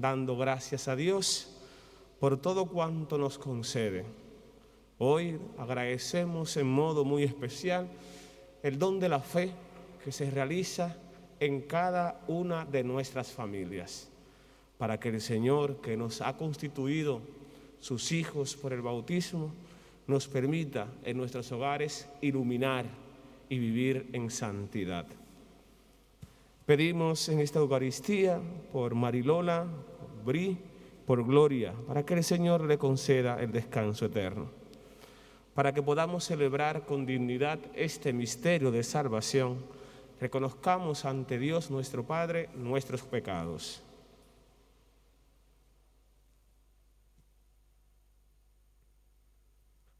dando gracias a Dios por todo cuanto nos concede. Hoy agradecemos en modo muy especial el don de la fe que se realiza en cada una de nuestras familias, para que el Señor, que nos ha constituido sus hijos por el bautismo, nos permita en nuestros hogares iluminar y vivir en santidad. Pedimos en esta Eucaristía por Marilola, por Bri, por Gloria, para que el Señor le conceda el descanso eterno, para que podamos celebrar con dignidad este misterio de salvación. Reconozcamos ante Dios nuestro Padre nuestros pecados.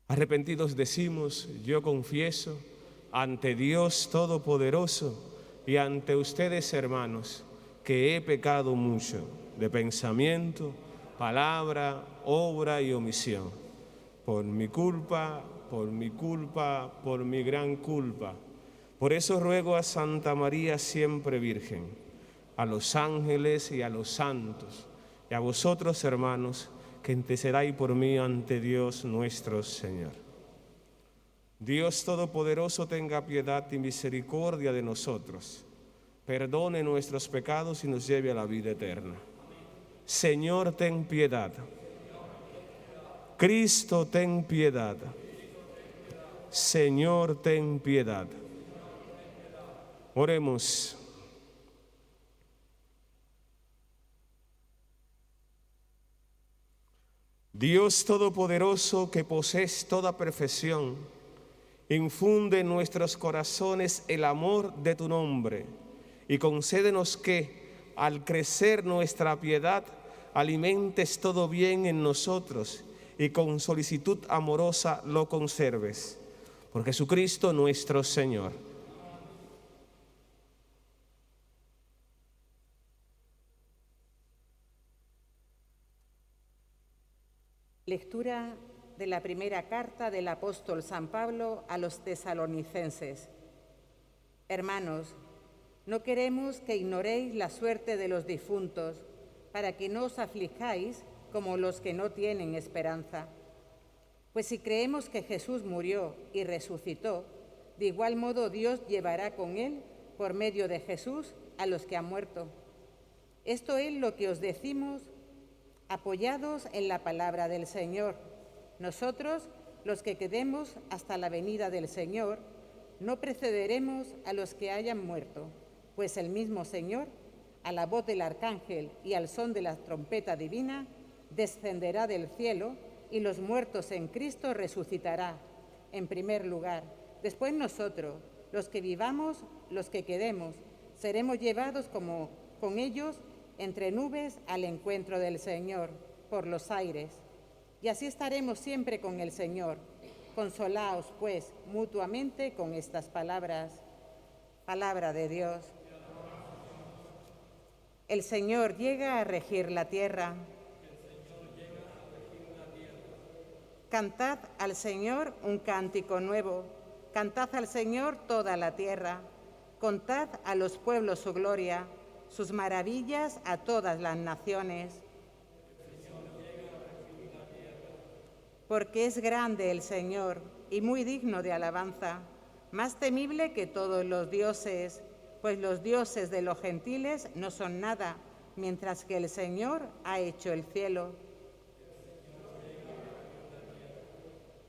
Arrepentidos decimos: yo confieso ante Dios Todopoderoso y ante ustedes, hermanos, que he pecado mucho de pensamiento, palabra, obra y omisión. Por mi culpa, por mi gran culpa. Por eso ruego a Santa María siempre Virgen, a los ángeles y a los santos, y a vosotros, hermanos, que intercedáis por mí ante Dios nuestro Señor. Dios Todopoderoso tenga piedad y misericordia de nosotros, perdone nuestros pecados y nos lleve a la vida eterna. Señor, ten piedad. Cristo, ten piedad. Señor, ten piedad. Oremos. Dios Todopoderoso, que posees toda perfección, infunde en nuestros corazones el amor de tu nombre y concédenos que, al crecer nuestra piedad, alimentes todo bien en nosotros y con solicitud amorosa lo conserves. Por Jesucristo nuestro Señor. Lectura de la primera carta del apóstol San Pablo a los tesalonicenses. Hermanos, no queremos que ignoréis la suerte de los difuntos, para que no os aflijáis como los que no tienen esperanza. Pues si creemos que Jesús murió y resucitó, de igual modo Dios llevará con él, por medio de Jesús, a los que han muerto. Esto es lo que os decimos, apoyados en la palabra del Señor. Nosotros, los que quedemos hasta la venida del Señor, no precederemos a los que hayan muerto, pues el mismo Señor, a la voz del arcángel y al son de la trompeta divina, descenderá del cielo y los muertos en Cristo resucitará, en primer lugar. Después nosotros, los que vivamos, los que quedemos, seremos llevados con ellos entre nubes al encuentro del Señor, por los aires. Y así estaremos siempre con el Señor. Consolaos, pues, mutuamente con estas palabras. Palabra de Dios. El Señor llega a regir la tierra. Cantad al Señor un cántico nuevo. Cantad al Señor toda la tierra. Contad a los pueblos su gloria, sus maravillas a todas las naciones. Porque es grande el Señor y muy digno de alabanza, más temible que todos los dioses, pues los dioses de los gentiles no son nada, mientras que el Señor ha hecho el cielo.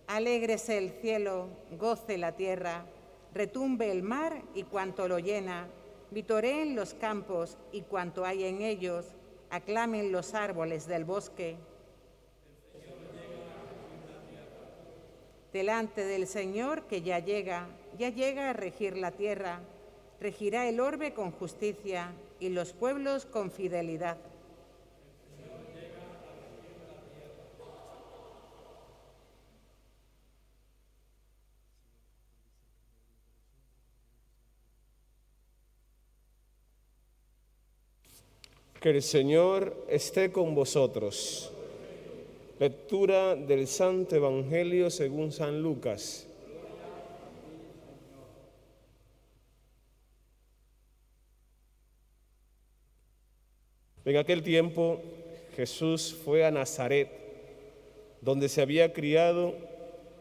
Alégrese el cielo, goce la tierra, retumbe el mar y cuanto lo llena, vitoreen los campos y cuanto hay en ellos, aclamen los árboles del bosque. Delante del Señor que ya llega a regir la tierra, regirá el orbe con justicia y los pueblos con fidelidad. Que el Señor esté con vosotros. Lectura del Santo Evangelio según San Lucas. En aquel tiempo Jesús fue a Nazaret, donde se había criado,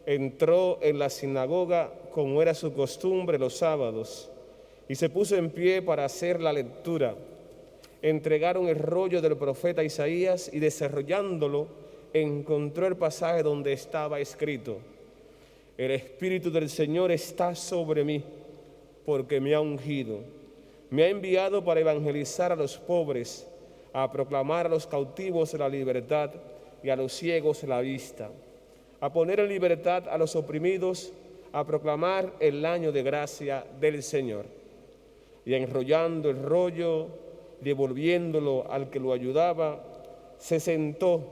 entró en la sinagoga como era su costumbre los sábados y se puso en pie para hacer la lectura. Entregaron el rollo del profeta Isaías y desarrollándolo encontró el pasaje donde estaba escrito: el Espíritu del Señor está sobre mí, porque me ha ungido. Me ha enviado para evangelizar a los pobres, a proclamar a los cautivos la libertad y a los ciegos la vista, a poner en libertad a los oprimidos, a proclamar el año de gracia del Señor. Y enrollando el rollo, devolviéndolo al que lo ayudaba, se sentó.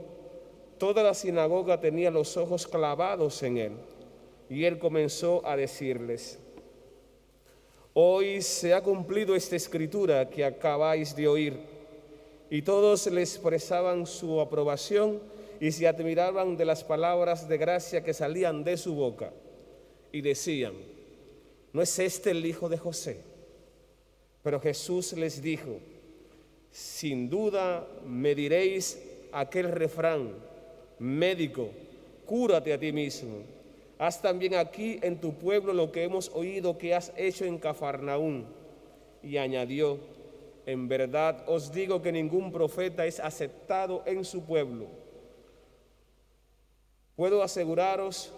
Toda la sinagoga tenía los ojos clavados en él. Y él comenzó a decirles: hoy se ha cumplido esta escritura que acabáis de oír. Y todos le expresaban su aprobación y se admiraban de las palabras de gracia que salían de su boca. Y decían: ¿no es este el hijo de José? Pero Jesús les dijo: sin duda me diréis aquel refrán: médico, cúrate a ti mismo. Haz también aquí en tu pueblo lo que hemos oído que has hecho en Cafarnaúm. Y añadió: en verdad os digo que ningún profeta es aceptado en su pueblo. Puedo aseguraros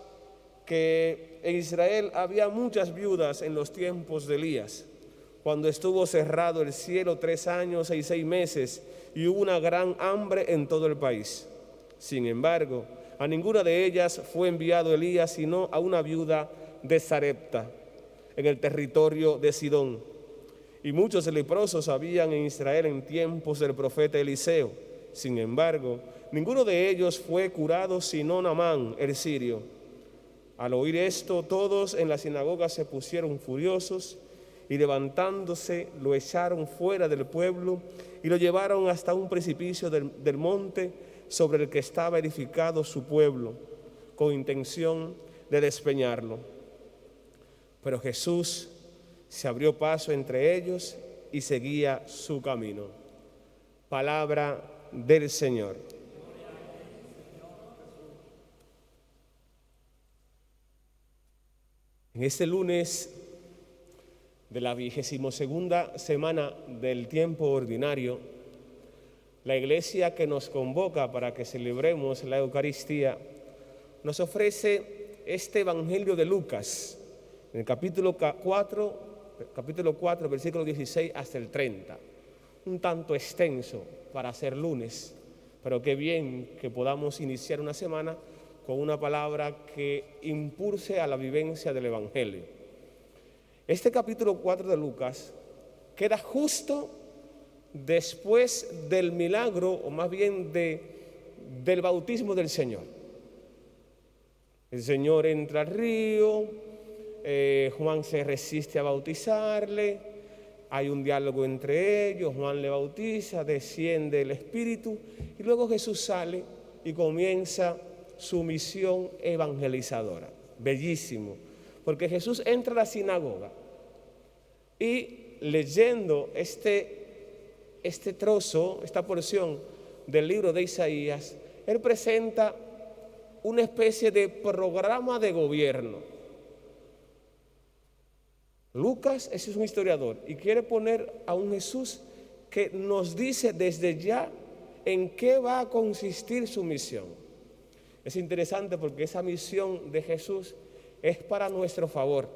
que en Israel había muchas viudas en los tiempos de Elías, cuando estuvo cerrado el cielo 3 años y 6 meses y hubo una gran hambre en todo el país. Sin embargo, a ninguna de ellas fue enviado Elías, sino a una viuda de Sarepta, en el territorio de Sidón. Y muchos leprosos habían en Israel en tiempos del profeta Eliseo. Sin embargo, ninguno de ellos fue curado, sino Naamán, el sirio. Al oír esto, todos en la sinagoga se pusieron furiosos y levantándose lo echaron fuera del pueblo y lo llevaron hasta un precipicio del monte sobre el que estaba edificado su pueblo, con intención de despeñarlo. Pero Jesús se abrió paso entre ellos y seguía su camino. Palabra del Señor. En este lunes de la 22ª semana del tiempo ordinario, la Iglesia que nos convoca para que celebremos la Eucaristía nos ofrece este Evangelio de Lucas, en el capítulo 4, versículo 16 hasta el 30. Un tanto extenso para ser lunes, pero qué bien que podamos iniciar una semana con una palabra que impulse a la vivencia del Evangelio. Este capítulo 4 de Lucas queda justo después del milagro, o más bien del bautismo del Señor. El Señor entra al río, Juan se resiste a bautizarle, hay un diálogo entre ellos, Juan le bautiza, desciende el Espíritu y luego Jesús sale y comienza su misión evangelizadora. Bellísimo, porque Jesús entra a la sinagoga y leyendo este trozo, esta porción del libro de Isaías, él presenta una especie de programa de gobierno. Lucas es un historiador y quiere poner a un Jesús que nos dice desde ya en qué va a consistir su misión. Es interesante porque esa misión de Jesús es para nuestro favor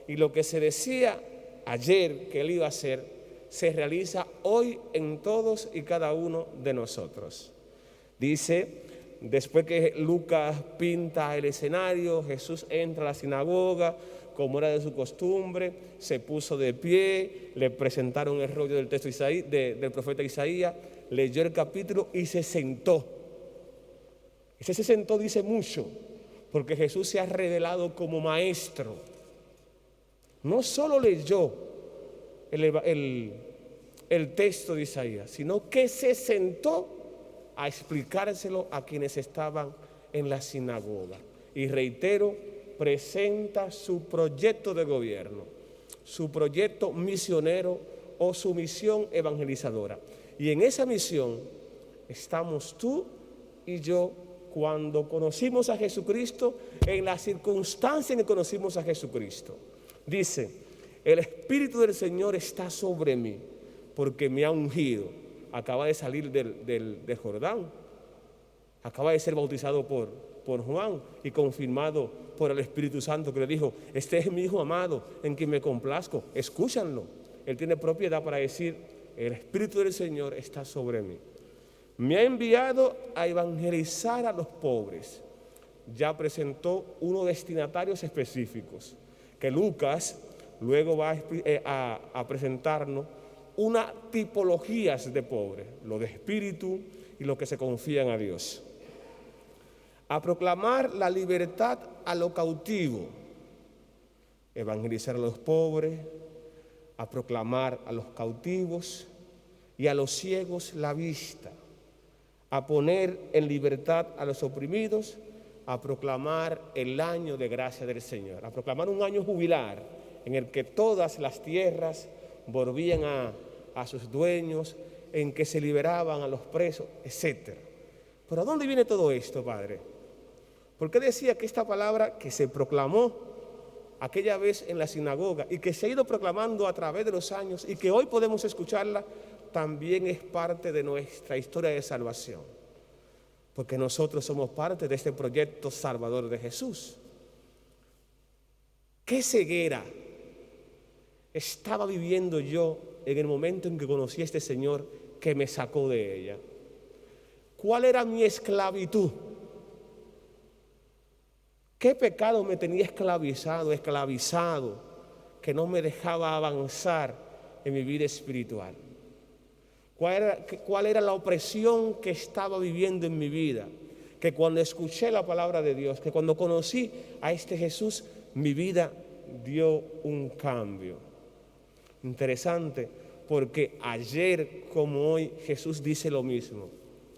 y lo que se decía ayer que él iba a hacer se realiza hoy en todos y cada uno de nosotros. Dice, después que Lucas pinta el escenario, Jesús entra a la sinagoga, como era de su costumbre, se puso de pie, le presentaron el rollo del texto del profeta Isaías, leyó el capítulo y se sentó. Ese se sentó dice mucho, porque Jesús se ha revelado como maestro. No solo leyó el texto de Isaías, sino que se sentó a explicárselo a quienes estaban en la sinagoga. Y reitero, presenta su proyecto de gobierno, su proyecto misionero o su misión evangelizadora. Y en esa misión estamos tú y yo cuando conocimos a Jesucristo, en la circunstancia en que conocimos a Jesucristo. Dice, el Espíritu del Señor está sobre mí porque me ha ungido. Acaba de salir del Jordán, acaba de ser bautizado por Juan y confirmado por el Espíritu Santo, que le dijo, este es mi Hijo amado en quien me complazco, escúchanlo. Él tiene propiedad para decir, el Espíritu del Señor está sobre mí. Me ha enviado a evangelizar a los pobres. Ya presentó unos destinatarios específicos, que Lucas luego va a presentarnos unas tipologías de pobres, los de espíritu y los que se confían a Dios. A proclamar la libertad a lo cautivo, evangelizar a los pobres, a proclamar a los cautivos y a los ciegos la vista, a poner en libertad a los oprimidos, a proclamar el año de gracia del Señor, a proclamar un año jubilar en el que todas las tierras volvían a sus dueños, en que se liberaban a los presos, etc. ¿Pero a dónde viene todo esto, Padre? ¿Por qué decía que esta palabra que se proclamó aquella vez en la sinagoga y que se ha ido proclamando a través de los años y que hoy podemos escucharla, también es parte de nuestra historia de salvación? Porque nosotros somos parte de este proyecto salvador de Jesús. ¿Qué ceguera estaba viviendo yo en el momento en que conocí a este Señor que me sacó de ella? ¿Cuál era mi esclavitud? ¿Qué pecado me tenía esclavizado, que no me dejaba avanzar en mi vida espiritual? ¿Cuál era la opresión que estaba viviendo en mi vida? Que cuando escuché la palabra de Dios, que cuando conocí a este Jesús, mi vida dio un cambio. Interesante, porque ayer como hoy Jesús dice lo mismo.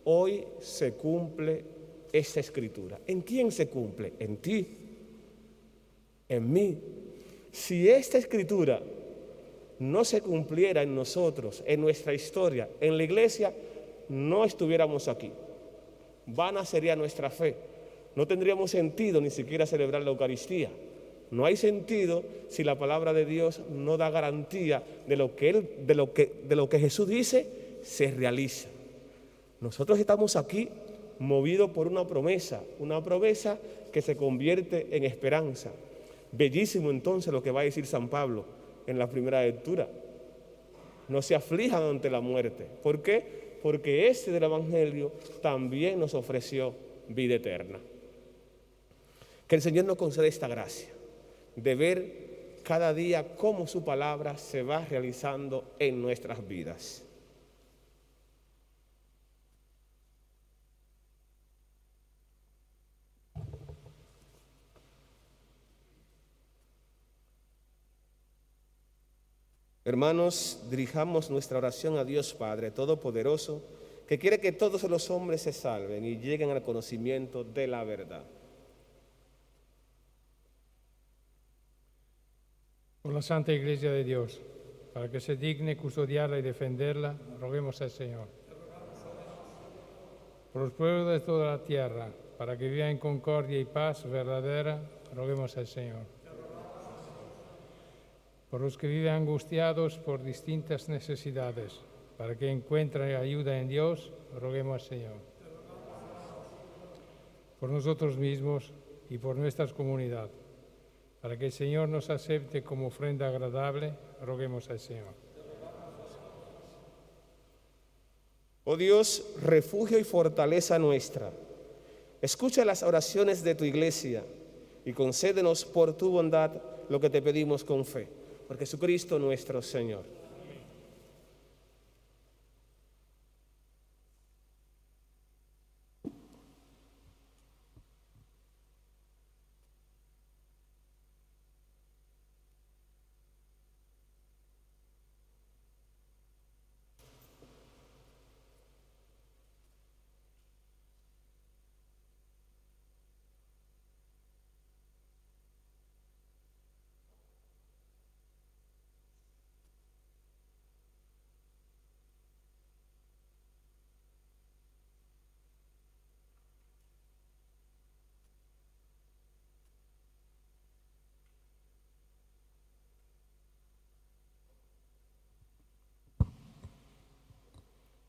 Hoy se cumple esta escritura. ¿En quién se cumple? En ti, en mí. Si esta escritura no se cumpliera en nosotros, en nuestra historia, en la iglesia, no estuviéramos aquí. Vana sería nuestra fe. No tendríamos sentido ni siquiera celebrar la Eucaristía. No hay sentido si la palabra de Dios no da garantía de lo que Jesús dice se realiza. Nosotros estamos aquí movidos por una promesa que se convierte en esperanza. Bellísimo entonces lo que va a decir San Pablo en la primera lectura. No se aflijan ante la muerte. ¿Por qué? Porque este del Evangelio también nos ofreció vida eterna. Que el Señor nos conceda esta gracia de ver cada día cómo su palabra se va realizando en nuestras vidas. Hermanos, dirijamos nuestra oración a Dios Padre Todopoderoso, que quiere que todos los hombres se salven y lleguen al conocimiento de la verdad. Por la Santa Iglesia de Dios, para que se digne custodiarla y defenderla, roguemos al Señor. Por los pueblos de toda la tierra, para que vivan en concordia y paz verdadera, roguemos al Señor. Por los que viven angustiados por distintas necesidades, para que encuentren ayuda en Dios, roguemos al Señor. Por nosotros mismos y por nuestra comunidad, para que el Señor nos acepte como ofrenda agradable, roguemos al Señor. Oh Dios, refugio y fortaleza nuestra, escucha las oraciones de tu iglesia y concédenos por tu bondad lo que te pedimos con fe. Por Jesucristo nuestro Señor.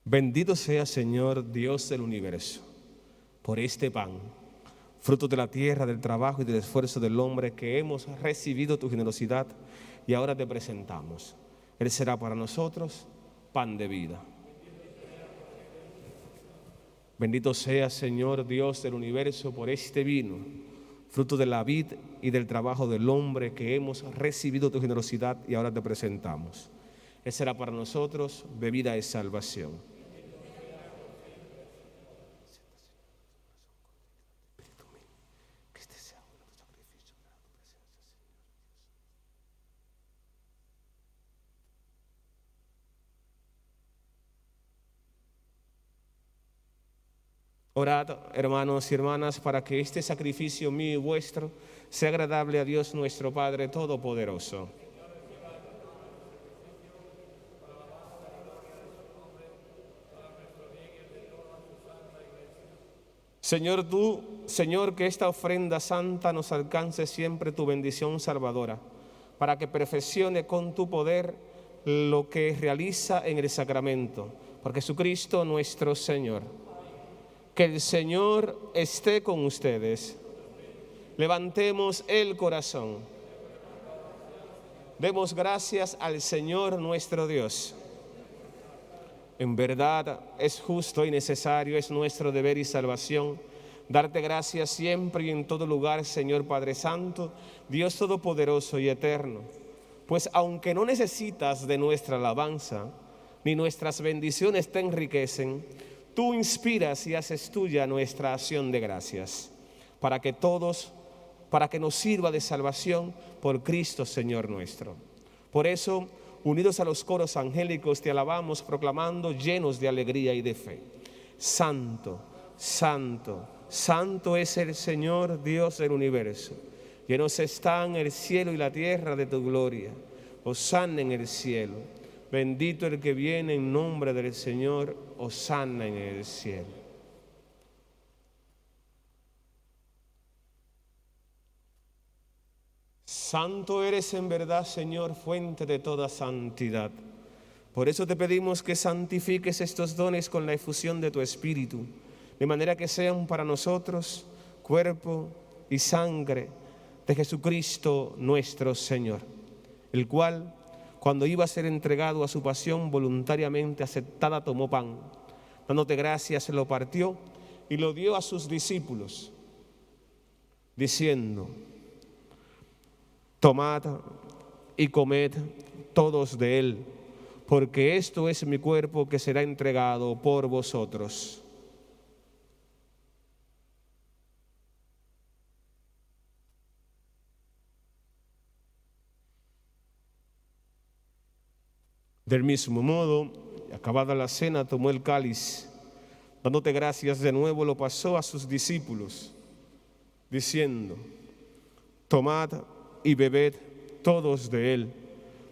Bendito sea, Señor, Dios del universo, por este pan, fruto de la tierra, del trabajo y del esfuerzo del hombre, que hemos recibido tu generosidad y ahora te presentamos. Él será para nosotros pan de vida. Bendito sea, Señor, Dios del universo, por este vino, fruto de la vid y del trabajo del hombre, que hemos recibido tu generosidad y ahora te presentamos. Él será para nosotros bebida de salvación. Orad, hermanos y hermanas, para que este sacrificio mío y vuestro sea agradable a Dios nuestro Padre Todopoderoso. Señor, que esta ofrenda santa nos alcance siempre tu bendición salvadora, para que perfeccione con tu poder lo que realiza en el sacramento. Por Jesucristo nuestro Señor. Que el Señor esté con ustedes. Levantemos el corazón. Demos gracias al Señor nuestro Dios. En verdad es justo y necesario, es nuestro deber y salvación, darte gracias siempre y en todo lugar, Señor Padre Santo, Dios Todopoderoso y Eterno. Pues aunque no necesitas de nuestra alabanza, ni nuestras bendiciones te enriquecen, tú inspiras y haces tuya nuestra acción de gracias, para que nos sirva de salvación por Cristo Señor nuestro. Por eso, unidos a los coros angélicos, te alabamos, proclamando llenos de alegría y de fe. Santo, santo, santo es el Señor Dios del universo. Llenos están el cielo y la tierra de tu gloria. Hosana en el cielo. Bendito el que viene en nombre del Señor, hosana en el cielo. Santo eres en verdad, Señor, fuente de toda santidad. Por eso te pedimos que santifiques estos dones con la efusión de tu Espíritu, de manera que sean para nosotros cuerpo y sangre de Jesucristo nuestro Señor, el cual, cuando iba a ser entregado a su pasión voluntariamente aceptada, tomó pan, dándote gracias, lo partió y lo dio a sus discípulos, diciendo: tomad y comed todos de él, porque esto es mi cuerpo que será entregado por vosotros. Del mismo modo, acabada la cena, tomó el cáliz, dándote gracias de nuevo, lo pasó a sus discípulos, diciendo: tomad y bebed todos de él,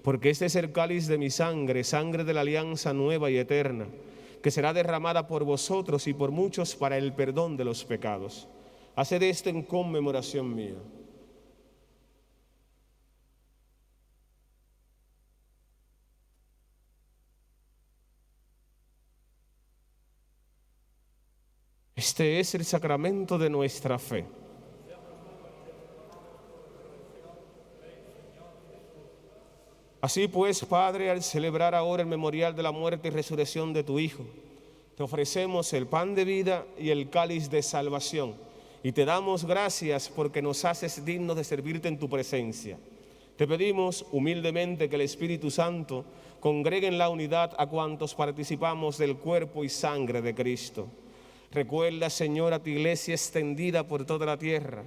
porque este es el cáliz de mi sangre, sangre de la alianza nueva y eterna, que será derramada por vosotros y por muchos para el perdón de los pecados. Haced esto en conmemoración mía. Este es el sacramento de nuestra fe. Así pues, Padre, al celebrar ahora el memorial de la muerte y resurrección de tu Hijo, te ofrecemos el pan de vida y el cáliz de salvación, y te damos gracias porque nos haces dignos de servirte en tu presencia. Te pedimos humildemente que el Espíritu Santo congregue en la unidad a cuantos participamos del cuerpo y sangre de Cristo. Recuerda, Señor, a tu iglesia extendida por toda la tierra,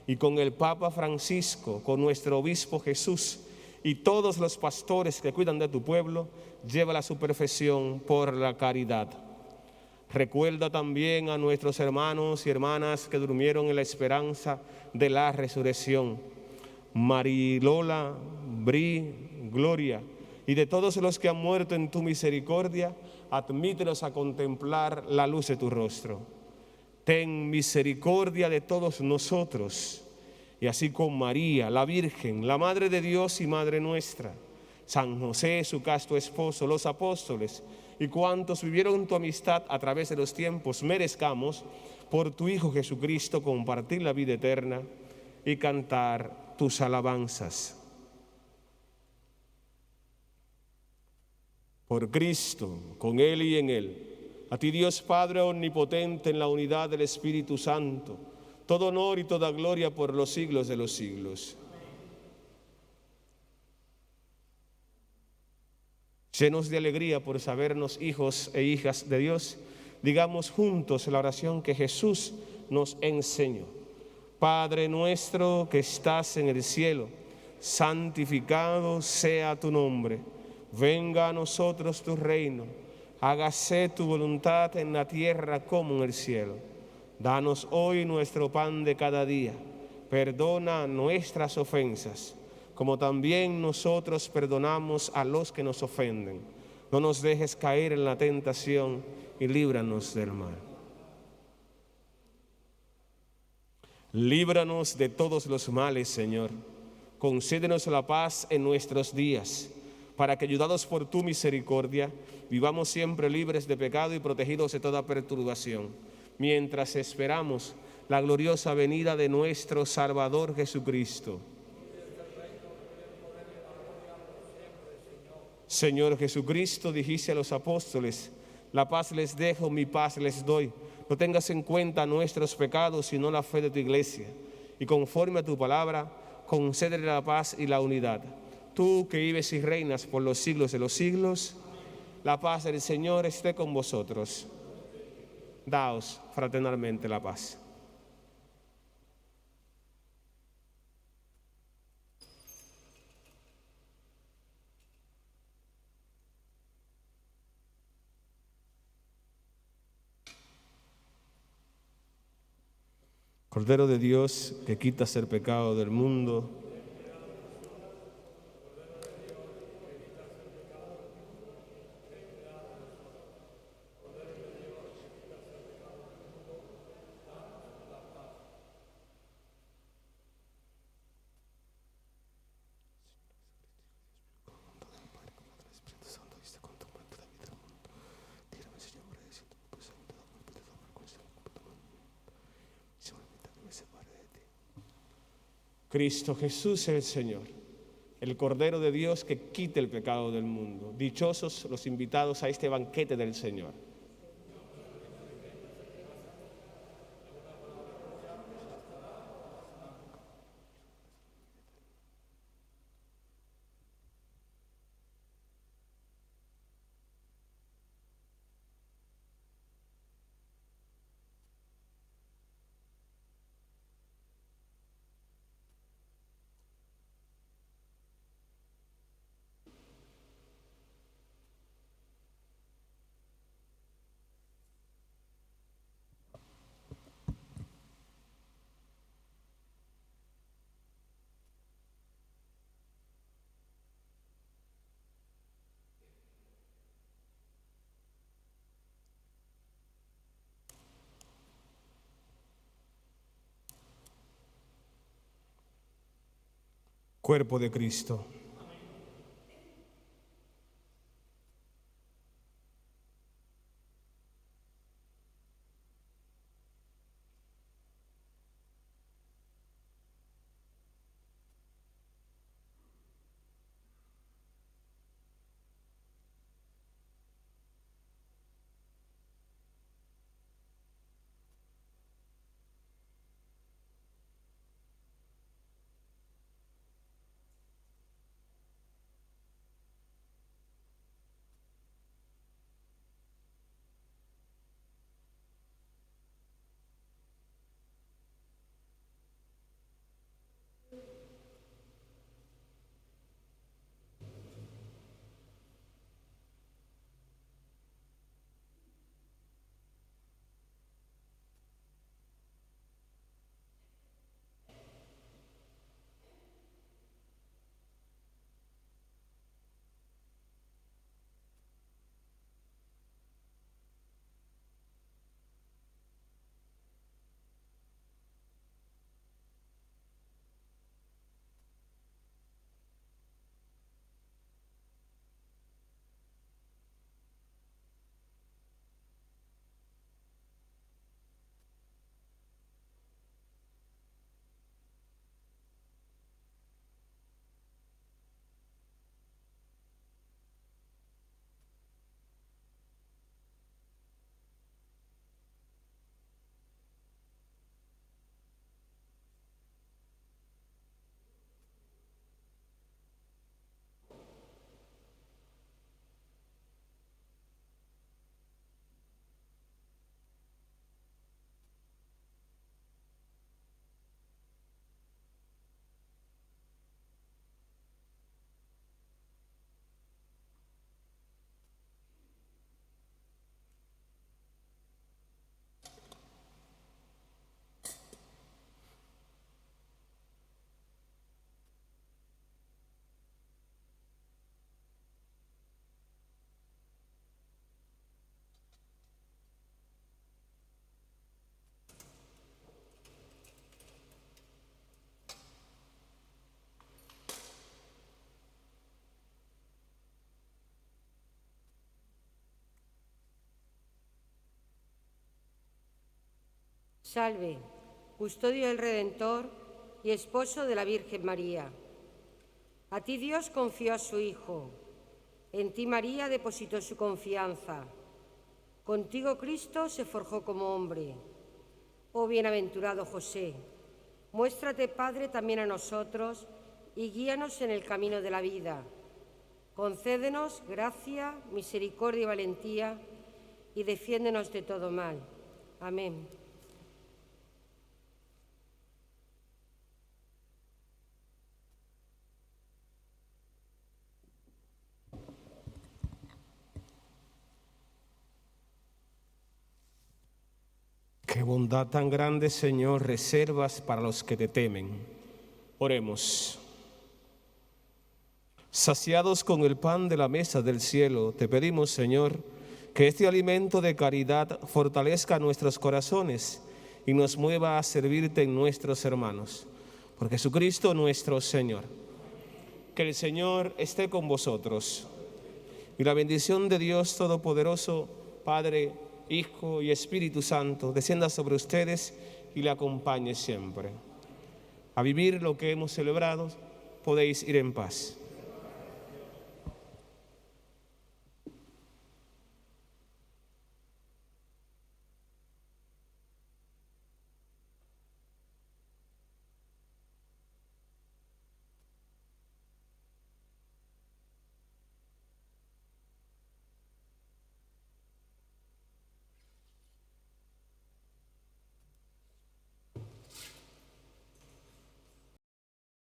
y con el Papa Francisco, con nuestro obispo Jesús y todos los pastores que cuidan de tu pueblo, llévala a su perfección por la caridad. Recuerda también a nuestros hermanos y hermanas que durmieron en la esperanza de la resurrección. Marilola, Bri, Gloria, y de todos los que han muerto en tu misericordia, admítelos a contemplar la luz de tu rostro. Ten misericordia de todos nosotros, y así con María, la Virgen, la Madre de Dios y Madre nuestra, San José, su casto esposo, los apóstoles y cuantos vivieron tu amistad a través de los tiempos, merezcamos, por tu Hijo Jesucristo, compartir la vida eterna y cantar tus alabanzas. Por Cristo, con Él y en Él, a ti Dios Padre omnipotente, en la unidad del Espíritu Santo, todo honor y toda gloria por los siglos de los siglos. Llenos de alegría por sabernos hijos e hijas de Dios, digamos juntos la oración que Jesús nos enseñó. Padre nuestro que estás en el cielo, santificado sea tu nombre. Venga a nosotros tu reino. Hágase tu voluntad en la tierra como en el cielo. Danos hoy nuestro pan de cada día. Perdona nuestras ofensas, como también nosotros perdonamos a los que nos ofenden. No nos dejes caer en la tentación y líbranos del mal. Líbranos de todos los males, Señor. Concédenos la paz en nuestros días, para que, ayudados por tu misericordia, vivamos siempre libres de pecado y protegidos de toda perturbación, mientras esperamos la gloriosa venida de nuestro Salvador Jesucristo. Señor Jesucristo, dijiste a los apóstoles: la paz les dejo, mi paz les doy. No tengas en cuenta nuestros pecados, sino la fe de tu iglesia. Y conforme a tu palabra, concédele la paz y la unidad. Tú que vives y reinas por los siglos de los siglos, la paz del Señor esté con vosotros. Daos fraternalmente la paz. Cordero de Dios, que quitas el pecado del mundo, Cristo Jesús el Señor, el Cordero de Dios que quita el pecado del mundo. Dichosos los invitados a este banquete del Señor. Cuerpo de Cristo. Salve, custodio del Redentor y esposo de la Virgen María. A ti Dios confió a su Hijo, en ti María depositó su confianza. Contigo Cristo se forjó como hombre. Oh bienaventurado José, muéstrate Padre también a nosotros y guíanos en el camino de la vida. Concédenos gracia, misericordia y valentía y defiéndenos de todo mal. Amén. Qué bondad tan grande, Señor, reservas para los que te temen. Oremos. Saciados con el pan de la mesa del cielo, te pedimos, Señor, que este alimento de caridad fortalezca nuestros corazones y nos mueva a servirte en nuestros hermanos. Por Jesucristo nuestro Señor. Que el Señor esté con vosotros. Y la bendición de Dios Todopoderoso, Padre, Hijo y Espíritu Santo, descienda sobre ustedes y le acompañe siempre. A vivir lo que hemos celebrado, podéis ir en paz.